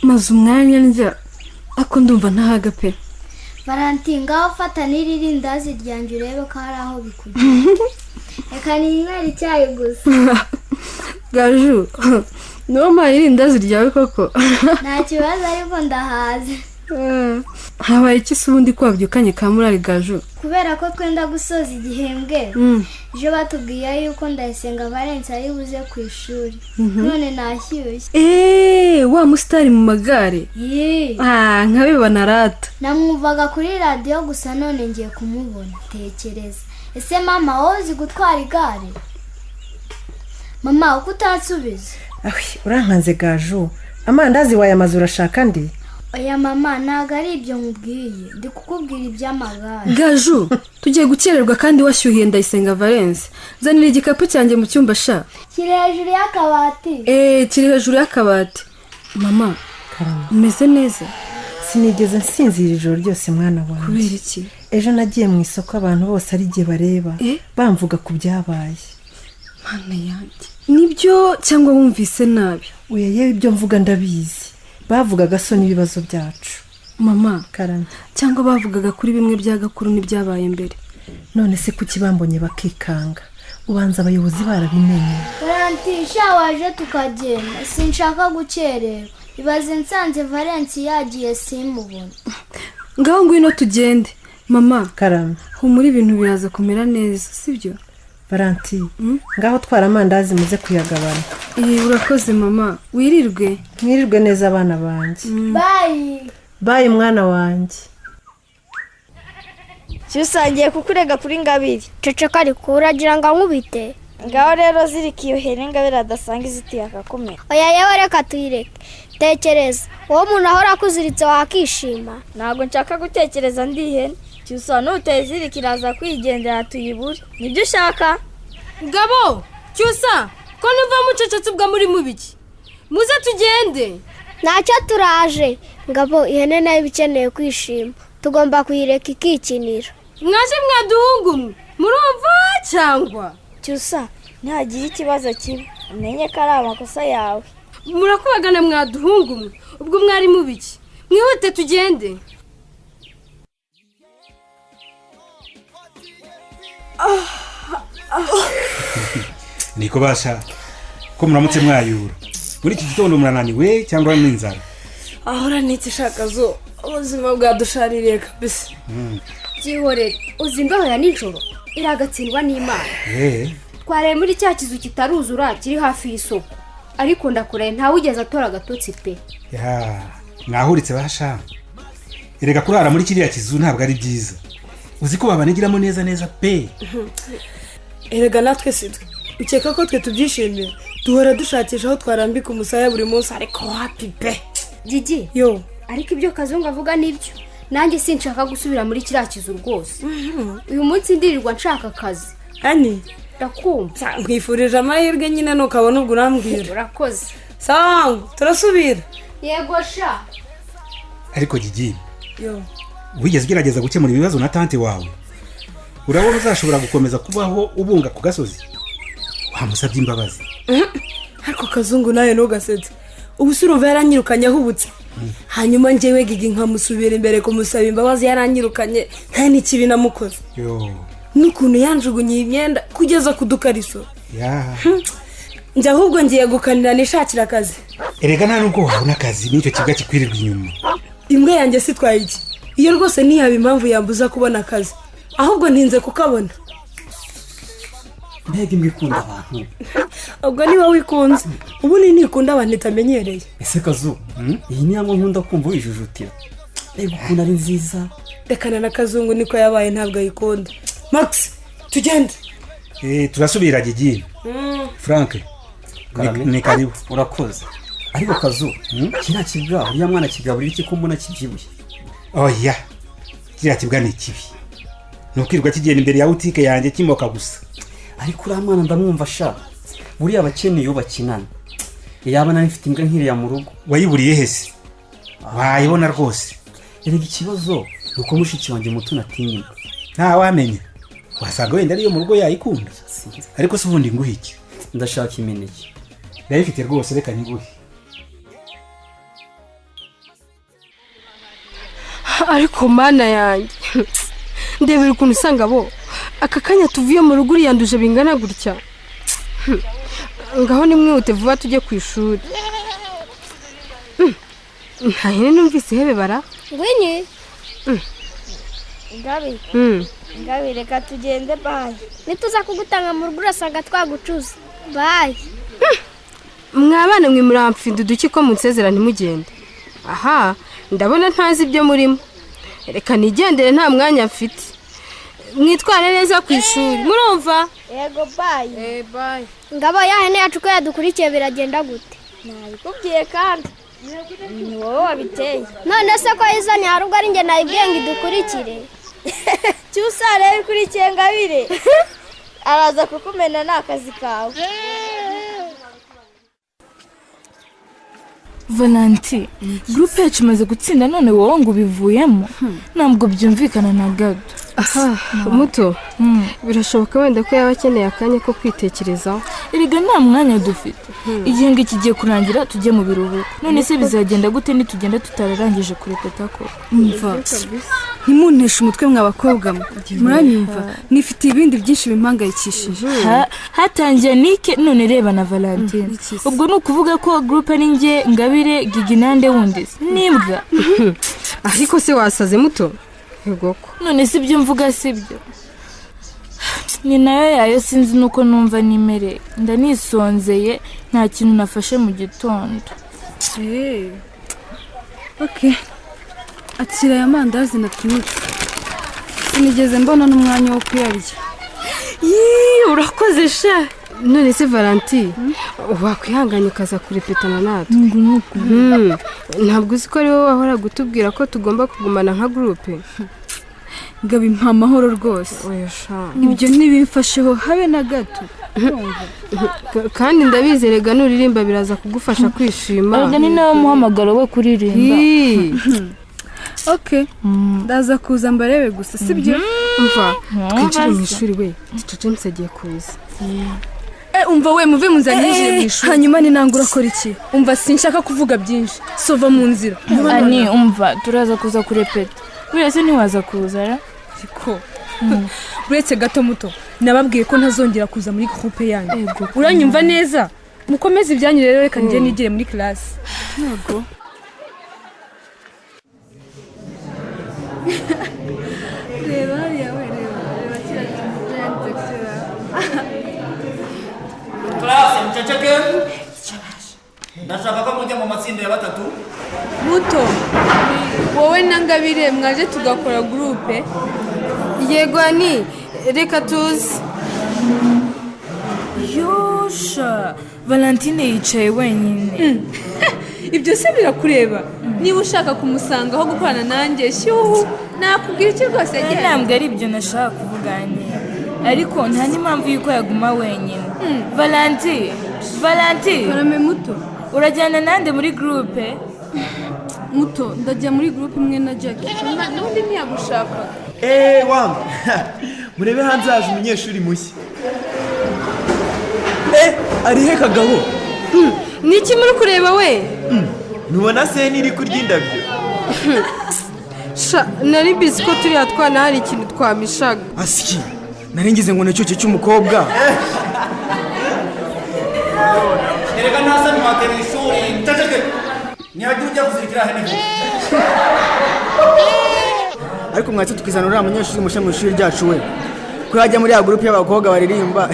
maze umwanya njya ako ndumva ntahaga pe. Valentinga ufata n'iririndazi ryanjye urebe ko hari aho bikujya. Reka ninywera icyayi gusa. Gaju no mayiririndazi ryawe koko. Nta kibazo ariko ndahaze. Habaye iki se ubundi kwabyukanye kamurari Gaju? Kubera ko twenda gusoza igihembwe. Je batubwiye yuko ndayisenga Valence ari buze ku ishuri. None nashyushye. Wa mustari mu magare. Nkabibona rata. Namwumvaga kuri radio gusa none ngiye kumubona. Tekereza. Ese mama wozi gutwara igare? Mama uko utansubiza? Urankanze Gaju. Amandazi wayamaze urashaka ndi? Oya mama ntago ari ibyo nkubwiye. Ndi kukubwira iby'amagare. Gaju tugiye gukererwa kandi washyuhiye ndayisenga Valence. Zanira igikapu cyanjye mu cyumba sha. Kiri hejuru y'akabati. Kiri hejuru y'akabati. Mama umeze neza? Sinigeze nsinzira ijoro ryose mwana wanjye. Kubera iki? Ejo nagiye mu isoko abantu bose ari giye bareba bamvuga ku byabaye. Mana yanjye. Nibyo cyangwa wumvise nabi? Oya yewe ibyo mvuga ndabizi. Bavugaga so n'ibibazo byacu. Mama Karame. Cyangwa bavugaga kuri bimwe byagakuru n'ibyabaye mbere. None se kuki bambonye bakikanga? Ubanza abayobozi barabimenye. Valentisha waje tukagenda. Sinshaka gukerera. Ibaze nsanze Valence yagiye simubona. Ngaho ngwino tugende. Mama Karame. Humura ibintu biraza kumera neza, sibyo? Valentie, ngaho twara amandazi muze kuyagabana. Urakoze mama. Wirirwe. Mwirirwe neza abana banjye. Bye. Bye mwana wanjye. Cyusangiye kukurega kuri Ngabiri. Ceceka ariko uragira ngo nkubite. Ngaho rero zirikiyo here Ngabiri adasanga iziti akakomera. Oya yewe reka tuyireke. Tekereza. Uwo muntu ahora akuziritse wakishima. Ntago nshaka gutekereza ndi ihene. Cyusa nutezirikiraza kwigendera tuyibure. Nibyo ushaka? Gabo, Cyusa, ko numva mucecetse ubwa muri mubiki. Muze tugende. Ntacyo turaje. Ngabo ihene nayo bikeneye kwishima. Tugomba kuyireka ikikinira. Mwaje mwaduhungumwe. Murumva cyangwa? Cyusa, ntagiye ikibazo kibi. Umenye ko ari amakosa yawe. Murakubagana mwaduhungumwe. Ubwo mwari mubiki. Mwihute tugende. Niko basha ko muramutse mwayura. Muri iki gitondo murananiwe cyangwa n'inzara? Ahora nitse shakazo ubuzima bwadushaririye kabisa. Gihorere uzimbaho ya nijoro iragatsindwa n'Imana. Tware muri cya kizu kitaruzura kiri hafi y'isoko. Ariko ndakuraye nta wigeze atora agatotsi pe. Mwahuritse basha. Erega kurara muri kiriya kizu ntabwo ari byiza. Uzi ko babanigiramo neza pe. Erega natwe sidwe. Ukeka ko twe tubyishimiye. Duhora dushakisha aho twarambika umusaya buri munsi ariko happy pe. Gigi. Yo. Ariko ibyo Kazungu avuga nibyo. Nanjye sinshaka gusubira muri kiriya kizu rwose. Uyu munsi ndirirwa nshaka akazi. Ani ndakumva. Nkwifurije amahirwe nyine nukabona ubwo urambwira. Urakoze. Sawa, turasubira. Yego sha. Ariko Gigi. Yo. Wigeze ugerageza gukemura ibibazo na tante wawe? Urabona uzashobora gukomeza kubaho ubunga ku gasozi? Wamusabye imbabazi. Ariko Kazungu nayo ntugasetse. Ubusuruva yaranyirukanye ahubutse. Hanyuma njyewe Gigi nkamusubira imbere kumusaba imbabazi yaranyirukanye nta n'ikibi namukoze. Yo. Nukuntu yanjugunye imyenda kugeza kudukariso. Njye ahubwo ngiye gukanira nishakira akazi. Erega nta nubwo wabona akazi n'icyo kibwa kikwirirwa inyuma. Imbwa yanjye sitwaye iki? Iyo rwose ntiyaba impamvu yambuza kubona akazi. Ahubwo ntinze kukabona. Mbega imbwa ikunda abantu. Ubwo niba wikunze. Ubu ni nikunda abantu itamenyereye. Ese Kazu, iyi nyambo nkunda kumva wijujutira. Reba ukuntu ari nziza. Rekana na Kazungu niko yabaye ntabwo ayikunda. Max, tugende. Turasubira Gigi. Frank. Ni karibu. Urakoze. Ariko Kazu, kiriya kibwa uriya mwana kigaburira iki ko mbona kibyibuye? Oya. Kiriya kibwa ni kibi. Nukirwa kigenda imbere ya butike yanjye kimoka gusa. Ariko uriya mwana ndamwumva sha. Buriya abakeneye bakinana. Yabana nifite imbwa nkiriya mu rugo. Wayiburiye hese? Wayibona rwose. Erega ikibazo nuko mushiki wanjye muto natinya. Nta wamenye. Wasanga wenda ariyo mu rugo yayikunda. Ariko se ubundi nguhiki. Ndashaka imineke. Ndayifite rwose reka nyiguhe. ariko mana yanjye ndebera ukuntu usanga bo aka kanya tuvuye mu rugo yanduje bingana gutya. Ngaho nimwihute vuba tujye ku ishuri. Ntahene numvise hebe bara. Ngwinyi. Ngabi reka tugende bye. Nituza kugutanga mu rugo urasanga twagucuza. Bye. Mwabana mwe muramfinda uduki ko munsezera ntimugende. Aha, ndabona ntazi ibyo murimo. Reka nigendere nta mwanya mfite. Mwitware neza ku ishuri. Murumva? Yego bye. Bye. Ngabo yahene yacu ko yadukurikiye biragenda gute? Nabikubwiye kandi. Ni wowe wabiteye. None se ko izanye harugo ari nge nayibwiye ngo idukurikire. Cyusare bikurikiye Ngabire. Araza kukumena n'akazi kawe. Valanti, groupe yacu imaze gutsinda none wowe ngo ubivuyemo ntabwo byumvikana na gato. Aha, muto. Birashoboka wenda ko yaba akeneye akanya ko kwitekerezaho. Erega nta mwanya dufite. Igihe ngo kigiye kurangira tujye mu biruhuko. None se bizagenda gute nitugenda tutararangije kurepeta ko? Umva. Ntimunteshe umutwe mw'abakobwa mwe. Muranyumva? Nifite ibindi byinshi bimpangayikishije. Hatangiye Nike none reba na Valentine. Ubwo nukuvuga ko groupe ari nge Ngabire Giginande wundi. Nimbwa. Ariko se wasaze muto? Yegoko. None si byo mvuga sibyo. Ni nayo yayo sinzi nuko numva nimere. Ndanisonzeye nta kintu nafashe mu gitondo. Okay. Atira ya mandazi na twinitse. Sinigeze mbona n'umwanya wo kuyarya. Urakoze sha. None se Valentin, wakwihanganye ukaza kurepetana natwe. Ntabwo uzi ko ari wowe wahora gutubwira ko tugomba kugumana nka groupe. Gabi mpa amahoro rwose. Ibyo ntibimfasheho habe na gato. Kandi ndabizerega nuririmba biraza kugufasha kwishima. Erega ni nawe muhamagaro we kuririmba. Okay. Ndaza kuza mbarebe gusa sibyo? Umva, twinjire mu ishuri we. James agiye kuza. Umva we muve munzanije mu ishuri. Hanyuma ni nangura akora iki? Umva sinshaka kuvuga byinshi. Sova mu nzira. Ani umva turaza kuza kurepeta. Wese ntiwaza kuza ra? Siko. Uretse gato muto. Nababwiye ko ntazongera kuza muri groupe yanyu. Uranyumva neza? Mukomeze ibyanyu rero reka ngiye nigire muri class. Yego. Reba yawe reba kira cyane kira. Classe mceceke. Ndashaka ko mujya mu matsinda ya batatu. Muto. Wowe na Ngabire mwaje tugakora groupe. Yego ani reka tuzi. Yosha, Valentine yicaye wenyine. Ibyo se birakureba. Niba ushaka kumusanga aho gukorana nanjye shyuhu nakubwira iki rwose genda. Ntabwo ari ibyo nashaka kuvuganye. Ariko nta n'impamvu yuko yaguma wenyine. Valentine. Karame muto. Urajyana nande muri groupe? Muto ndajya muri groupe imwe na Jackie. N'undi ntiyagushaka. Wangu. Murebe hanze haje umunyeshuri mushya. Ari he Kagabo? Niki muri kureba we? Nubona se niri kurya indabyo? Sha nari bizi ko turi atwana hari ikintu twamishaga. Asiki. Naringize ngo necyo cy'umukobwa. Erega nasa ni materi ishuri. Mceceke. Ntihagire kuzirikira hene. Ariko mwatse tukizana uriya munyeshuri musha mu ishuri ryacu we. Ko yajya muri ya groupe y'abakobwa baririmba.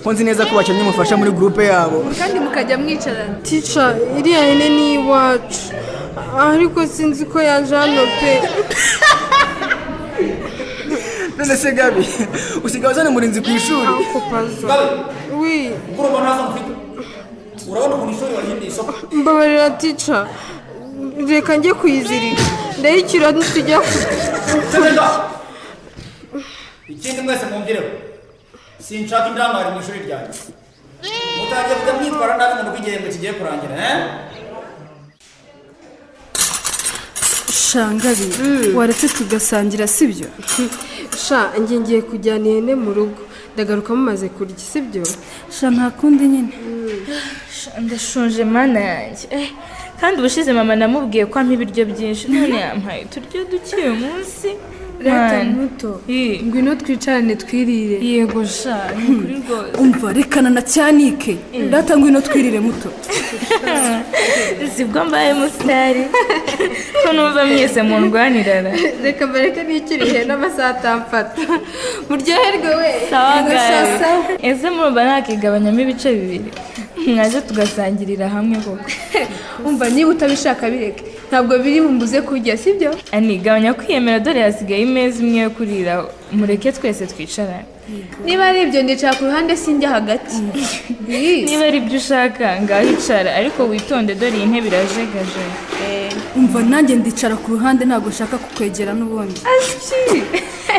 Ko nzi neza ko bakenye mufasha muri groupe yabo. Kandi mukajya mwicarana. Teacher, iriya hene ni iwacu. Ariko sinzi ko yaje hano pe. None se Gabi, usigaye uzana murinzi ku ishuri. Oui. Kuroba nasa mfite. Urabona ku ishuri wahindi isoko. Mbabarira teacher. Reka njye kuyizirika. Ndayikira ntitujya ku. Ikindi mwese mumvireho. Sinshaka indangare mu ishuri ryanjye. Mutagiye kujya mwitwara nabi ngo igihembwe kigiye kurangira, Shangabi, waretse tugasangira sibyo? Sha ngiye kujyana ihene mu rugo. Ndagaruka mumaze kurya sibyo? Sha nta kundi nyine. Ndashonje mana yanjye. kandi ubushize mama namubwiye ko ampa ibiryo byinshi none yampaye uturyo duke uyu munsi Reta muto ngwino twicarane twirire yego sha ni kuri rwose umva rekana na cyanike rata ngwino twirire muto sibwo mbaye musitari ko numva mwese mundwanirara reka bareke nikirihe n'amasaha atamfata muryoherwe we sawa gaye ese murumva nakigabanyamo ibice bibiri mwaje tugasangirira hamwe koko umva niba utabishaka bireke ntabwo biri bumbuze kurya sibyo anigabanya kwiyemera dore hasigaye imeza imwe yo kuriraho mureke twese twicarane niba ari ibyo ndicara ku ruhande sinjya hagati niba ari ibyo ushaka ngaho icara ariko witonde dore iyi ntebe irajegaje umva nanjye ndicara ku ruhande ntabwo ushaka kukwegera n'ubundi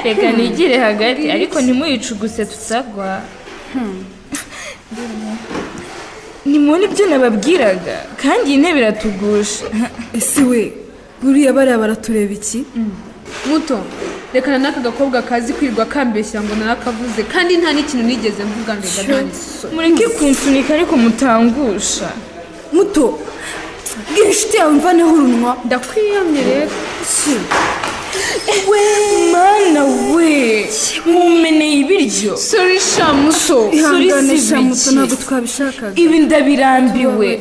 reka nigire hagati ariko ntimuyicuguse tutagwa nimubona ibyo nababwiraga kandi iyi ntebe iratugusha ese we buriya bariya baratureba iki muto rekana n'aka gakobwa kazi kwirwa kambeshya ngo narakavuze kandi nta n'ikintu nigeze mvuga ngo ndaganiso mureke kunsunika ariko mutangusha muto bwira inshuti yawe mvaneho urunwa ndakwiyamye rero we mana we mumeneye ibiryo sorry sha muto ihangane sha muto ntabwo twabishakaga ibi ndabirambiwe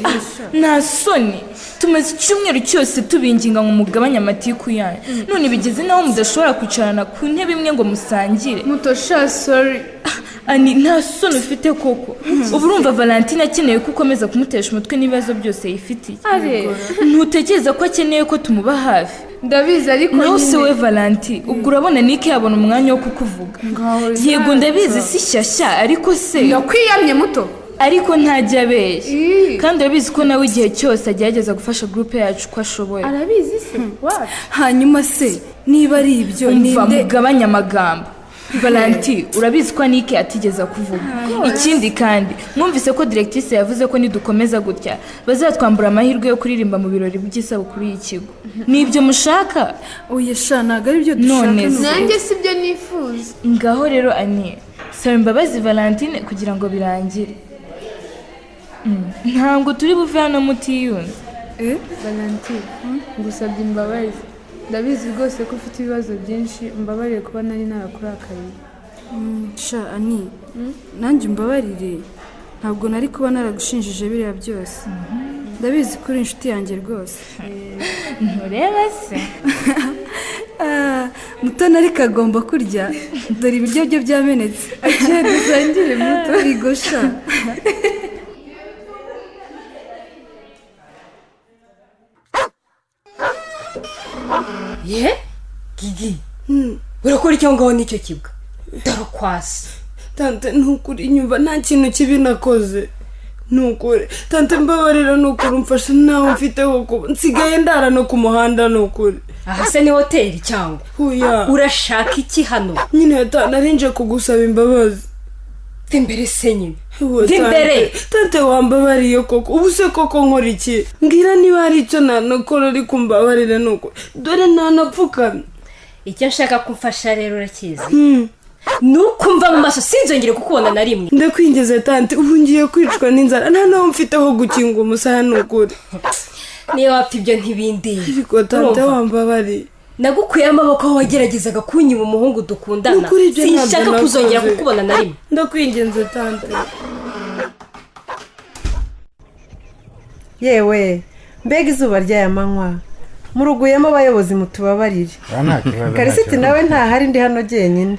nta soni tumaze icyumweru cyose tubinginga ngo mugabanye amatiku yanyu none bigeze naho mudashobora kwicarana ku ntebe imwe ngo musangire muto sha sorry ani nta soni ufite koko ubu urumva Valentine akeneye ko ukomeza kumutesha umutwe n'ibibazo byose yifitiye ntutekereza ko akeneye ko tumuba hafi ndabizi ariko naho se we Valentine ubwo urabona nike yabona umwanya wo kukuvuga yego ndabizi si shyashya ariko se ndakwiyamye muto ariko ntajya abeshya kandi urabizi ko nawe igihe cyose agerageza gufasha groupe yacu uko ashoboye arabizi se hanyuma se niba ari ibyo umva mugabanya amagambo Valentine urabizi ko Nike atigeze kuvuga ikindi kandi mwumvise ko directrice yavuze ko nidukomeza gutya bazatwambura amahirwe yo kuririmba mu birori by'isabukuru y'ikigo nibyo mushaka oya sha ntago ari byo dushaka nanjye sibyo nifuza ngaho rero Anie saba imbabazi Valentine kugira ngo birangire ntabwo turi buve hano mutiyunze Valentine ngusabye imbabazi ndabizi rwose ko ufite ibibazo byinshi mbabarire kuba nari narakurakariye sha ani nanjye umbabarire ntabwo nari kuba naragushinjije biriya byose ndabizi ko uri inshuti yanjye rwose ntureba se mutoni ariko agomba kurya dore ibiryo bye byamenetse agiye dusangire muto igosha ye gigi urakora icyo ngaho n'icyo kibwa ndarakwasi tante ntukuri nyumva nta kintu kibi nakoze nukuri tante mbabarira nukuri umfasha nawe mfiteho kuba nsigaye ndara no ku muhanda nukuri aha se ni hoteli cyangwa urashaka iki hano nyine narinje kugusaba imbabazi imbere se nyine imbere tante wambabariye koko ubu se koko nkora iki mbwira niba hari icyo nanakora ariko mbabarire nuko dore nanapfukamye icyo nshaka kumfasha rero urakizi nukumva mu maso sinzongere kukubona na rimwe ndakwingize tante ubu ngiye kwicwa n'inzara nta naho mfiteho gukinga umusaya nukuri niyo wapfa ibyo ntibindi ariko tante wambabariye nagukuye amaboko aho wageragezaga kunyiba umuhungu dukundana sinshaka kuzongera kukubona na rimwe ndakwinginze tante yewe mbega izuba ry'aya manywa muruguyemo abayobozi mutubabarire karisiti nawe ntahari ndi hano jyenyine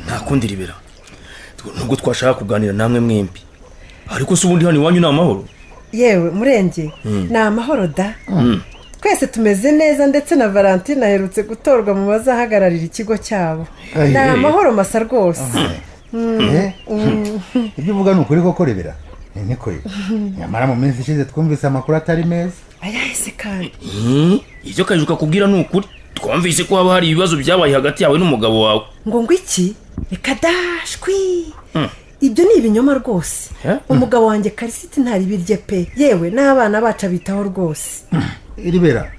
nta kundi ribera nubwo twashaka kuganira namwe mwembi ariko se ubundi hano iwanyu ni amahoro yewe murenge ni amahoro da twese tumeze neza ndetse na Valentine aherutse gutorwa mu bazahagararira ikigo cyabo ni amahoro masa rwose ibyo uvuga ni ukuri koko rebera niko nyamara mu minsi ishize twumvise amakuru atari meza ayahise kandi ibyo kajuka kubwira ni ukuri twumvise ko haba hari ibibazo byabaye hagati yawe n'umugabo wawe ngo iki reka dashwi ibyo ni ibinyoma rwose umugabo wanjye karisiti ntari birye pe yewe n'abana bacu bitaho rwose iribera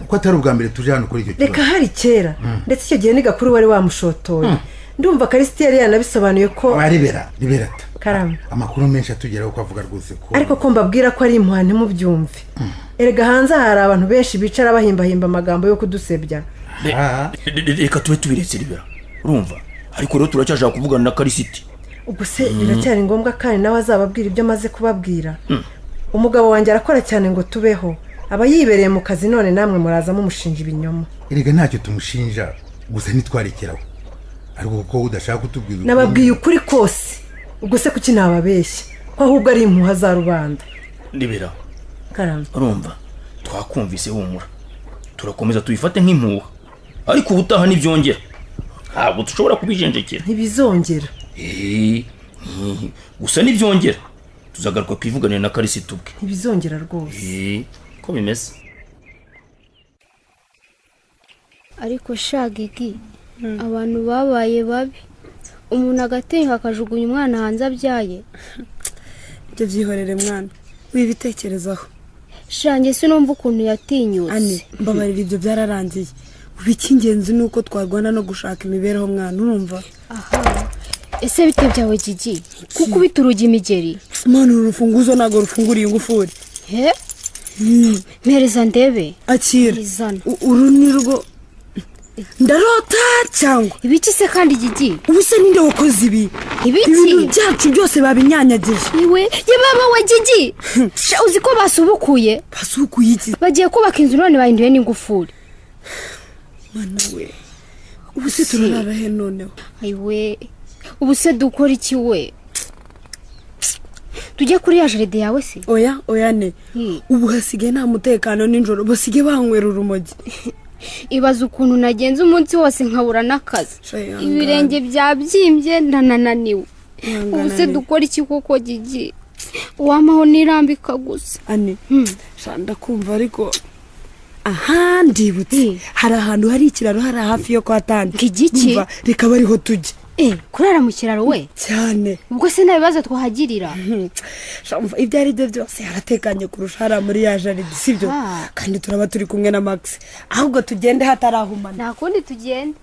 ko atari ubwa mbere tuje hano kuri icyo kibazo reka hari kera ndetse icyo gihe ni gakuru wari wamushotoye ndumva karisiti yari yanabisobanuye ko ribera Karama. Amakuru menshi atugeraho ko avuga rwose ko. Ariko ko mbabwira ko ari impuha ntimubyumve. Erega hanze hari abantu benshi bicara bahimbahimba amagambo yo kudusebya. Reka tube tubiretse Ribera. Urumva? Ariko rero turacyashaka kuvugana na Karisiti. Ubwo se biracyari ngombwa kandi nawe azababwira ibyo maze kubabwira. Umugabo wanjye arakora cyane ngo tubeho. Aba yibereye mu kazi none namwe muraza mumushinja ibinyoma. Erega ntacyo tumushinja gusa nitwarekeraho. Ariko ko udashaka kutubwira. Nababwiye ukuri kose. Ubwo se kuki nababeshya? Ko ahubwo ari impuha za rubanda. Ribera. Karama. Urumva? Twakumvise humura. Turakomeza tuyifate nk'impuha. Ariko ubutaha nibyongera. Ntabwo dushobora kubijenjekera. Ntibizongera. Gusa nibyongera. Tuzagaruka kwivuganira na Karisiti ubwe. Ntibizongera rwose. Ko bimeze. Ariko shagigi abantu babaye babi. Umuntu agatenga akajugunya umwana hanze abyaye. Ibyo byihorere mwana. Wibitekerezaho. Shange sinumva ukuntu yatinyutse. Ane mbabarira ibyo byararangiye. Ubikingenzi nuko twarwana no gushaka imibereho mwana urumva. Ese bite byawe Gigi? Kuko bituruga imigeri. Mwana urufunguzo nago rufunguriye ingufuri. He? Mpereza ndebe. Akira. Uru ni rwo ndarota cyangwa ibiki se kandi Gigi? Ubuse ninde wakoze ibi? Ibintu byacu byose babinyanyagije. Iwe ye baba wa Gigi. Uzi ko basubukuye? Basubukuye iki? Bagiye kubaka inzu none bahinduye n'ingufuri. Mana we. Ubuse turara he noneho? Iwe. Ubuse dukora iki we? Tujye kuri ya jaride yawe se? Oya ne. Ubu hasigaye nta mutekano ninjoro basige banywera urumogi. Ibaza ukuntu nagenze umunsi wose nkabura n'akazi. Ibirenge byabyimbye ndanananiwe. Ubuse dukora iki koko Gigi? Wamaho nirambika gusa. Ane. Shanda kumva ariko ndibutse hari ahantu hari ikiraro hari hafi yo kwa Tante. Igiki? Reka bariho tujye. Kurara mu kiraro we? Cyane. Ubwo se nabibaza twahagirira. Shamva ibyo ari byo byose haratekanye kurusha hari muri ya jaride sibyo? Kandi turaba turi kumwe na Max. Ahubwo tugende hatarahumana. Nta kundi tugende.